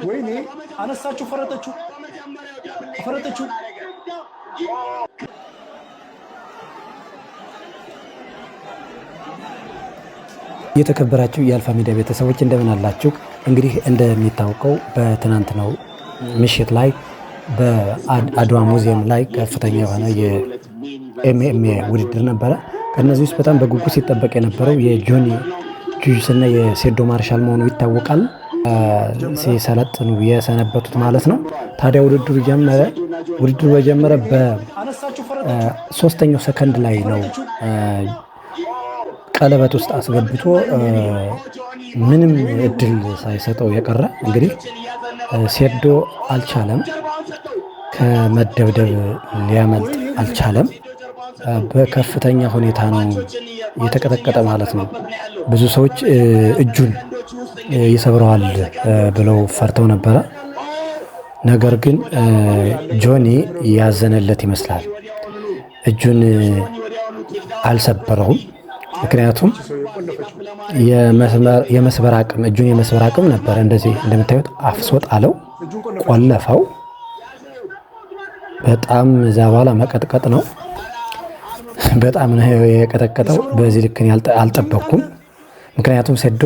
ወይኔ አነሳችሁ ፈረጠችሁ የተከበራችሁ የአልፋ ሚዲያ ቤተሰቦች እንደምን አላችሁ? እንግዲህ እንደሚታወቀው በትናንትናው ምሽት ላይ በአድዋ ሙዚየም ላይ ከፍተኛ የሆነ የኤምኤምኤ ውድድር ነበረ። ከነዚህ ውስጥ በጣም በጉጉት ሲጠበቅ የነበረው የጆኒ ጁጅስ እና የሴዶ ማርሻል መሆኑ ይታወቃል። ሲሰለጥኑ የሰነበቱት ማለት ነው። ታዲያ ውድድሩ በጀመረ በሶስተኛው ሰከንድ ላይ ነው ቀለበት ውስጥ አስገብቶ ምንም እድል ሳይሰጠው የቀረ። እንግዲህ ሴዶ አልቻለም፣ ከመደብደብ ሊያመልጥ አልቻለም። በከፍተኛ ሁኔታ ነው የተቀጠቀጠ ማለት ነው። ብዙ ሰዎች እጁን ይሰብረዋል ብለው ፈርተው ነበረ። ነገር ግን ጆኒ ያዘነለት ይመስላል። እጁን አልሰበረውም። ምክንያቱም የመስበር አቅም ነበረ። እንደዚህ እንደምታዩት አፍሶ ጣለው፣ ቆለፈው። በጣም እዛ በኋላ መቀጥቀጥ ነው። በጣም ነው የቀጠቀጠው። በዚህ ልክ አልጠበቅኩም። ምክንያቱም ሴዶ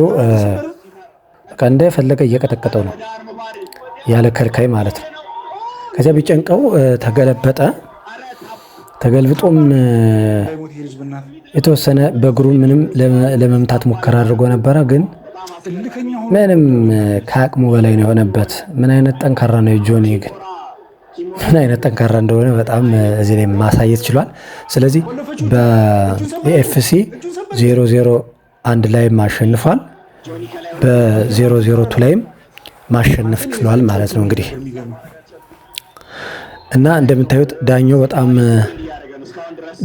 እንደፈለገ እየቀጠቀጠው ነው ያለ ከልካይ ማለት ነው። ከዚያ ቢጨንቀው ተገለበጠ። ተገልብጦም የተወሰነ በእግሩ ምንም ለመምታት ሙከራ አድርጎ ነበረ፣ ግን ምንም ከአቅሙ በላይ ነው የሆነበት። ምን አይነት ጠንካራ ነው ጆኒ! ግን ምን አይነት ጠንካራ እንደሆነ በጣም እዚህ ላይ ማሳየት ችሏል። ስለዚህ በኤፍሲ 001 ላይም አሸንፏል፣ በ002 ላይም ማሸነፍ ችሏል ማለት ነው እንግዲህ እና እንደምታዩት ዳኛው በጣም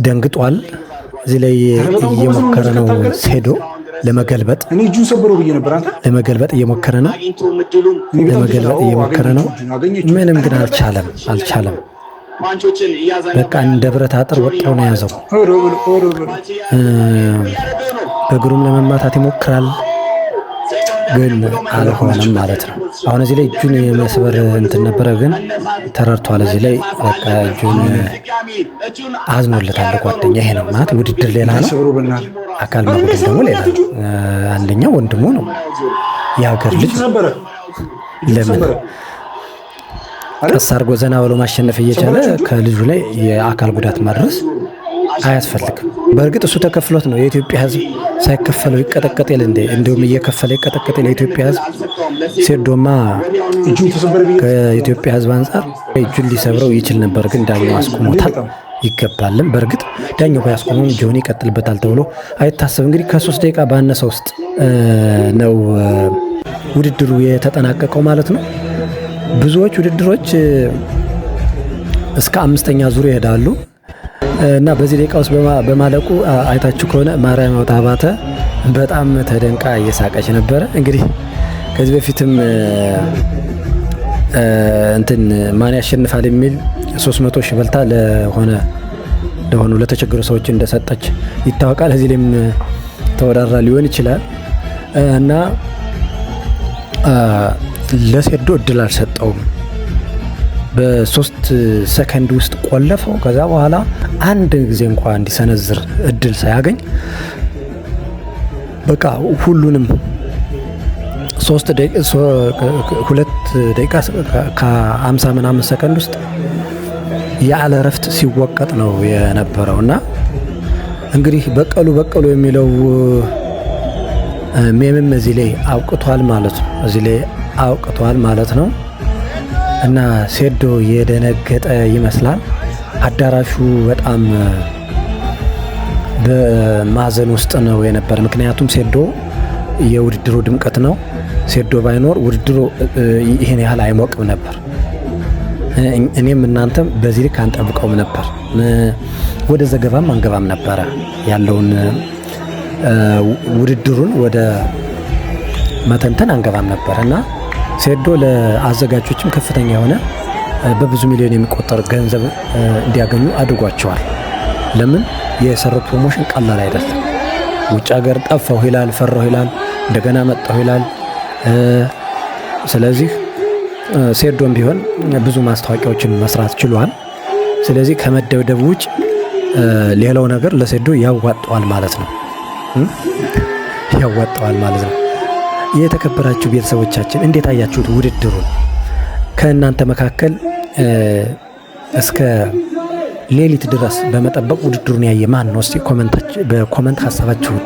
ደንግጧል። እዚህ ላይ እየሞከረ ነው ሴዶ ለመገልበጥ እየሞከረ ነው። ምንም ግን አልቻለም። በቃ እንደ ብረት አጥር ወጣው ነው ያዘው። በእግሩም ለመማታት ይሞክራል፣ ግን አልሆነም ማለት ነው። አሁን እዚህ ላይ እጁን የመስበር እንትን ነበረ፣ ግን ተረድቷል። እዚህ ላይ በቃ እጁን አዝኖለታል ጓደኛ። ይሄ ነው ማለት ውድድር ሌላ ነው፣ አካል ማጉደል ደግሞ ሌላ ነው። አንደኛው ወንድሙ ነው፣ የሀገር ልጅ። ለምን ቀስ አድርጎ ዘና ብሎ ማሸነፍ እየቻለ ከልጁ ላይ የአካል ጉዳት ማድረስ አያስፈልግም። በእርግጥ እሱ ተከፍሎት ነው። የኢትዮጵያ ሕዝብ ሳይከፈለው ይቀጠቀጥ የለ እንዴ? እንዲሁም እየከፈለ ይቀጠቀጥ የኢትዮጵያ ሕዝብ። ሴዶማ ከኢትዮጵያ ሕዝብ አንጻር እጁን ሊሰብረው ይችል ነበር፣ ግን ዳኛው አስቆሞታል። ይገባልም። በእርግጥ ዳኛው ባያስቆመም ጆኒ ይቀጥልበታል ተብሎ አይታሰብ። እንግዲህ ከ3 ደቂቃ ባነሰ ውስጥ ነው ውድድሩ የተጠናቀቀው ማለት ነው። ብዙዎች ውድድሮች እስከ 5ኛ ዙር ይሄዳሉ እና በዚህ ደቂቃ ውስጥ በማለቁ አይታችሁ ከሆነ ማርያም አባተ በጣም ተደንቃ እየሳቀች ነበረ። እንግዲህ ከዚህ በፊትም እንትን ማን ያሸንፋል የሚል 300 ሺህ በልታ ለሆኑ ለተቸገሩ ሰዎች እንደሰጠች ይታወቃል። እዚህ ላይም ተወዳድራ ሊሆን ይችላል እና ለሴዶ እድል አልሰጠውም። በ3 ሰከንድ ውስጥ ቆለፈው። ከዛ በኋላ አንድ ጊዜ እንኳን እንዲሰነዝር እድል ሳያገኝ በቃ ሁሉንም 2 ደቂቃ ከ50 ምናምን ሰከንድ ውስጥ ያለ እረፍት ሲወቀጥ ነው የነበረው እና እንግዲህ በቀሉ የሚለው ሜምም እዚህ ላይ አውቅቷል ማለት ነው። እና ሴዶ የደነገጠ ይመስላል። አዳራሹ በጣም በማዘን ውስጥ ነው የነበረ። ምክንያቱም ሴዶ የውድድሩ ድምቀት ነው። ሴዶ ባይኖር ውድድሩ ይህን ያህል አይሞቅም ነበር። እኔም እናንተም በዚህ ልክ አንጠብቀውም ነበር። ወደ ዘገባም አንገባም ነበረ። ያለውን ውድድሩን ወደ መተንተን አንገባም ነበር እና ሴዶ ለአዘጋጆችም ከፍተኛ የሆነ በብዙ ሚሊዮን የሚቆጠር ገንዘብ እንዲያገኙ አድርጓቸዋል። ለምን? የሰሩት ፕሮሞሽን ቀላል አይደለም። ውጭ ሀገር ጠፋሁ ይላል፣ ፈራሁ ይላል፣ እንደገና መጣሁ ይላል። ስለዚህ ሴዶም ቢሆን ብዙ ማስታወቂያዎችን መስራት ችሏል። ስለዚህ ከመደብደብ ውጭ ሌላው ነገር ለሴዶ ያዋጣዋል ማለት ነው። ያዋጣዋል ማለት ነው። የተከበራችሁ ቤተሰቦቻችን እንዴት አያችሁት ውድድሩን? ከእናንተ መካከል እስከ ሌሊት ድረስ በመጠበቅ ውድድሩን ያየ ማን ነው? እስቲ በኮመንት ሀሳባችሁን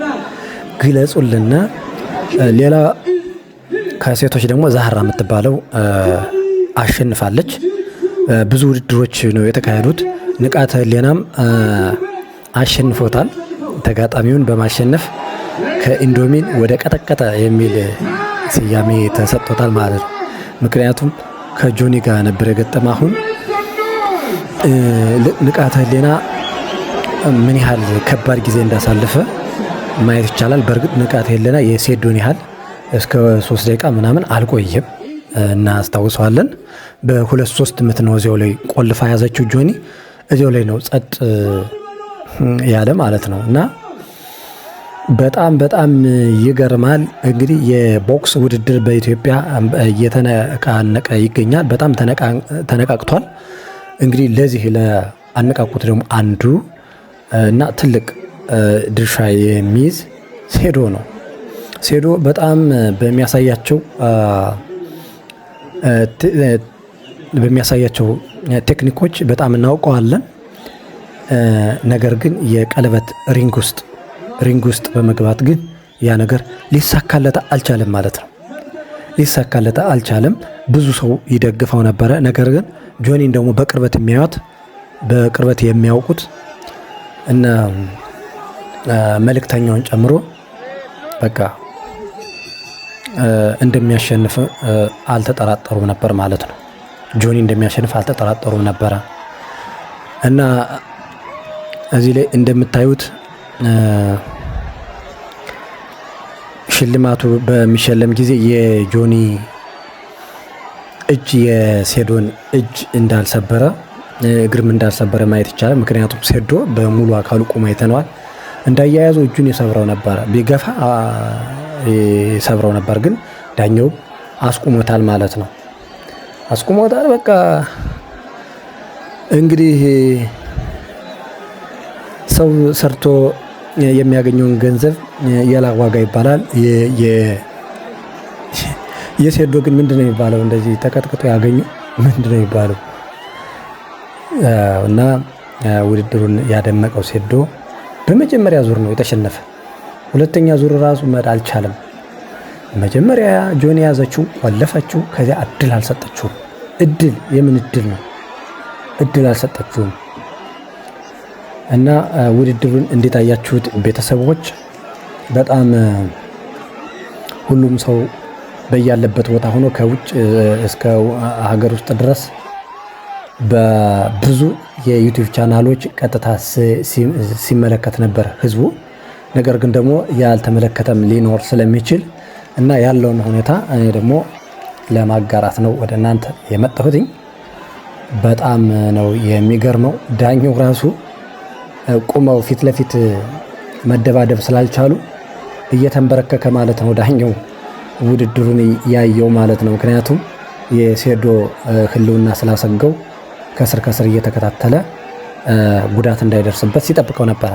ግለጹልና ሌላ ከሴቶች ደግሞ ዛህራ የምትባለው አሸንፋለች። ብዙ ውድድሮች ነው የተካሄዱት። ንቃተ ህሊናም አሸንፎታል። ተጋጣሚውን በማሸነፍ ከኢንዶሚን ወደ ቀጠቀጠ የሚል ስያሜ ተሰጥቶታል ማለት ነው። ምክንያቱም ከጆኒ ጋር ነበር የገጠመ። አሁን ንቃተ ህሊና ምን ያህል ከባድ ጊዜ እንዳሳለፈ ማየት ይቻላል። በእርግጥ ንቃተ ህሊና የሴዶን ያህል እስከ 3 ደቂቃ ምናምን አልቆየም እናስታውሰዋለን። በ2-3 ምት ነው እዚያው ላይ ቆልፋ ያዘችው ጆኒ። እዚያው ላይ ነው ጸጥ ያለ ማለት ነው። እና በጣም ይገርማል። እንግዲህ የቦክስ ውድድር በኢትዮጵያ እየተነቃነቀ ይገኛል። በጣም ተነቃቅቷል። እንግዲህ ለዚህ ለአነቃቁት ደግሞ አንዱ እና ትልቅ ድርሻ የሚይዝ ሴዶ ነው። ሴዶ በጣም በሚያሳያቸው ቴክኒኮች በጣም እናውቀዋለን። ነገር ግን የቀለበት ሪንግ ውስጥ በመግባት ግን ያ ነገር ሊሳካለት አልቻለም ማለት ነው። ሊሳካለት አልቻለም። ብዙ ሰው ይደግፈው ነበረ። ነገር ግን ጆኒን ደግሞ በቅርበት የሚያውቁት እና መልእክተኛውን ጨምሮ በቃ እንደሚያሸንፍ አልተጠራጠሩም ነበር ማለት ነው። ጆኒ እንደሚያሸንፍ አልተጠራጠሩም ነበረ እና እዚህ ላይ እንደምታዩት ሽልማቱ በሚሸለም ጊዜ የጆኒ እጅ የሴዶን እጅ እንዳልሰበረ እግርም እንዳልሰበረ ማየት ይቻላል። ምክንያቱም ሴዶ በሙሉ አካሉ ቆሞ አይተነዋል። እንዳያያዙ እጁን የሰብረው ነበረ፣ ቢገፋ የሰብረው ነበር። ግን ዳኛው አስቁሞታል ማለት ነው። አስቁሞታል። በቃ እንግዲህ ሰው ሰርቶ የሚያገኘውን ገንዘብ የላብ ዋጋ ይባላል። የሴዶ ግን ምንድነው የሚባለው? እንደዚህ ተቀጥቅጦ ያገኙ ምንድነው የሚባለው? እና ውድድሩን ያደመቀው ሴዶ በመጀመሪያ ዙር ነው የተሸነፈ። ሁለተኛ ዙር ራሱ መድ አልቻለም። መጀመሪያ ጆኒ ያዘችው፣ ቆለፈችው። ከዚያ እድል አልሰጠችውም። እድል የምን እድል ነው? እድል አልሰጠችውም። እና ውድድሩን እንዴት አያችሁት ቤተሰቦች? በጣም ሁሉም ሰው በያለበት ቦታ ሆኖ ከውጭ እስከ ሀገር ውስጥ ድረስ በብዙ የዩቲዩብ ቻናሎች ቀጥታ ሲመለከት ነበር ህዝቡ። ነገር ግን ደግሞ ያልተመለከተም ሊኖር ስለሚችል እና ያለውን ሁኔታ እኔ ደግሞ ለማጋራት ነው ወደ እናንተ የመጣሁትኝ። በጣም ነው የሚገርመው። ዳኛው ራሱ ቁመው ፊት ለፊት መደባደብ ስላልቻሉ እየተንበረከከ ማለት ነው ዳኛው ውድድሩን ያየው ማለት ነው። ምክንያቱም የሴዶ ህልውና ስላሰገው ከስር እየተከታተለ ጉዳት እንዳይደርስበት ሲጠብቀው ነበረ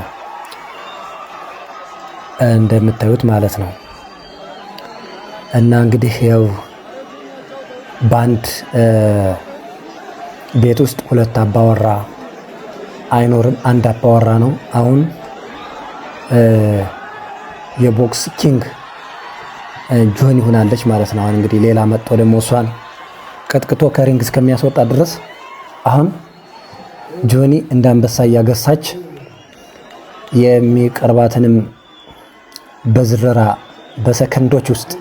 እንደምታዩት ማለት ነው። እና እንግዲህ ያው በአንድ ቤት ውስጥ ሁለት አባወራ አይኖርም፣ አንድ አባወራ ነው። አሁን የቦክስ ኪንግ ጆኒ ሆናለች ማለት ነው። አሁን እንግዲህ ሌላ መጥቶ ደግሞ እሷን ቀጥቅጦ ከሪንግ እስከሚያስወጣ ድረስ አሁን ጆኒ እንደ አንበሳ እያገሳች የሚቀርባትንም በዝረራ በሰከንዶች ውስጥ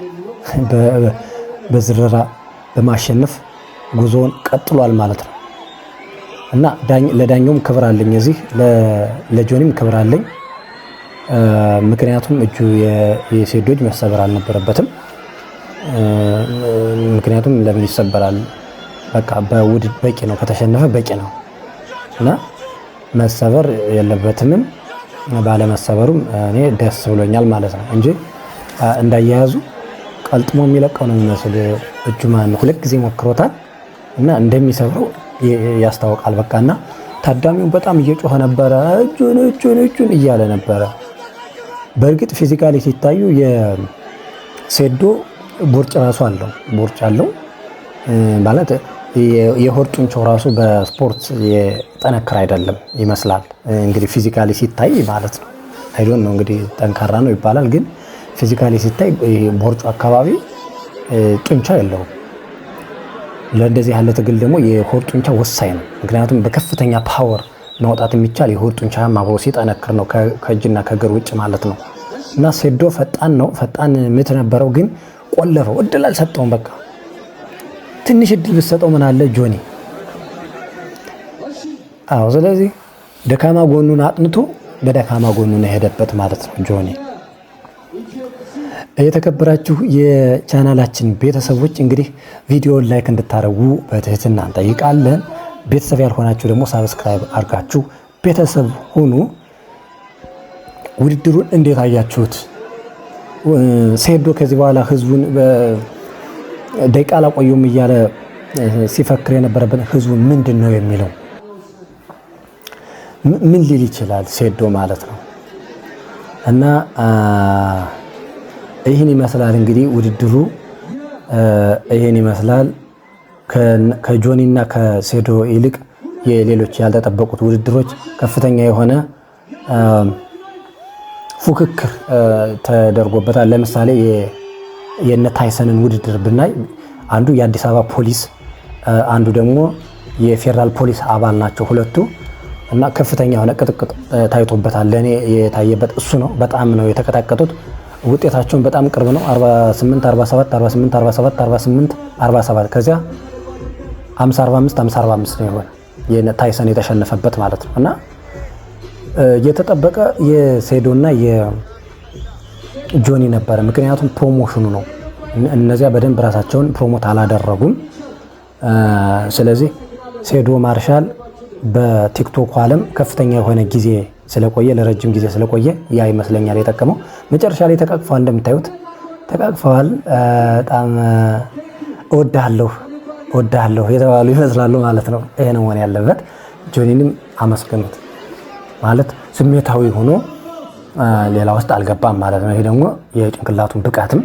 በዝረራ በማሸነፍ ጉዞውን ቀጥሏል ማለት ነው። እና ለዳኛውም ክብር አለኝ፣ እዚህ ለጆኒም ክብር አለኝ። ምክንያቱም እጁ የሴዶ እጅ መሰበር አልነበረበትም። ምክንያቱም ለምን ይሰበራል? በቃ በውድድ በቂ ነው፣ ከተሸነፈ በቂ ነው እና መሰበር የለበትም። ባለመሰበሩም እኔ ደስ ብሎኛል ማለት ነው እንጂ እንዳያያዙ ቀልጥሞ የሚለቀው ነው የሚመስል እጁ ማን ሁለት ጊዜ ሞክሮታል እና እንደሚሰብረው ያስታውቃል። በቃና ታዳሚው በጣም እየጮኸ ነበረ፣ እጁን እያለ ነበረ። በእርግጥ ፊዚካሊ ሲታዩ የሴዶ ቦርጭ ራሱ አለው፣ ቦርጭ አለው ማለት የሆድ ጡንቻው ራሱ በስፖርት የጠነከረ አይደለም ይመስላል እንግዲህ ፊዚካሊ ሲታይ ማለት ነው። አይዶን ነው እንግዲህ ጠንካራ ነው ይባላል፣ ግን ፊዚካሊ ሲታይ ቦርጩ አካባቢ ጡንቻ የለውም። ለእንደዚህ ያለ ትግል ደግሞ የሆድ ጡንቻ ወሳኝ ነው። ምክንያቱም በከፍተኛ ፓወር ማውጣት የሚቻል የሆድ ጡንቻ አብሮ ሲጠነክር ነው ከእጅና ከእግር ውጭ ማለት ነው። እና ሴዶ ፈጣን ነው፣ ፈጣን ምት ነበረው፣ ግን ቆለፈው፣ እድል አልሰጠውም። በቃ ትንሽ እድል ብትሰጠው ምን አለ ጆኒ። አዎ፣ ስለዚህ ደካማ ጎኑን አጥንቶ በደካማ ጎኑን የሄደበት ማለት ነው ጆኒ። የተከበራችሁ የቻናላችን ቤተሰቦች እንግዲህ ቪዲዮውን ላይክ እንድታደርጉ በትህትና እንጠይቃለን። ቤተሰብ ያልሆናችሁ ደግሞ ሳብስክራይብ አድርጋችሁ ቤተሰብ ሁኑ። ውድድሩን እንዴት አያችሁት? ሴዶ ከዚህ በኋላ ህዝቡን ደቂቃ አላቆየውም እያለ ሲፈክር የነበረበት ህዝቡ ምንድን ነው የሚለው ምን ሊል ይችላል ሴዶ ማለት ነው። እና ይህን ይመስላል እንግዲህ ውድድሩ ይህን ይመስላል። ከጆኒ እና ከሴዶ ይልቅ የሌሎች ያልተጠበቁት ውድድሮች ከፍተኛ የሆነ ፉክክር ተደርጎበታል። ለምሳሌ የነ ታይሰንን ውድድር ብናይ አንዱ የአዲስ አበባ ፖሊስ አንዱ ደግሞ የፌደራል ፖሊስ አባል ናቸው ሁለቱ እና ከፍተኛ የሆነ ቅጥቅጥ ታይቶበታል። ለእኔ የታየበት እሱ ነው። በጣም ነው የተቀጣቀጡት። ውጤታቸውን በጣም ቅርብ ነው። 48 47 48 47 48 47 ከዚያ 50 45 50 45 ነው የሆነ የታይሰን የተሸነፈበት ማለት ነው። እና የተጠበቀ የሴዶና የጆኒ ነበረ። ምክንያቱም ፕሮሞሽኑ ነው። እነዚያ በደንብ ራሳቸውን ፕሮሞት አላደረጉም። ስለዚህ ሴዶ ማርሻል በቲክቶክ ዓለም ከፍተኛ የሆነ ጊዜ ስለቆየ ለረጅም ጊዜ ስለቆየ ያ ይመስለኛል የጠቀመው። መጨረሻ ላይ ተቃቅፈዋል፣ እንደምታዩት ተቃቅፈዋል። በጣም እወድሃለሁ የተባሉ ይመስላሉ ማለት ነው። ይሄ ነው መሆን ያለበት። ጆኒንም አመስግኑት ማለት ስሜታዊ ሆኖ ሌላ ውስጥ አልገባም ማለት ነው። ይሄ ደግሞ የጭንቅላቱን ብቃትም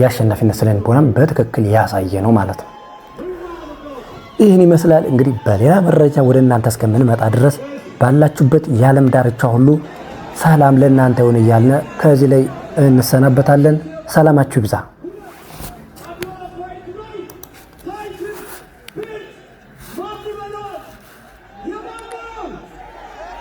የአሸናፊነት ስለንቦናም በትክክል ያሳየ ነው ማለት ነው። ይህን ይመስላል እንግዲህ። በሌላ መረጃ ወደ እናንተ እስከምንመጣ ድረስ ባላችሁበት የዓለም ዳርቻ ሁሉ ሰላም ለእናንተ ይሁን እያልን ከዚህ ላይ እንሰናበታለን። ሰላማችሁ ይብዛ።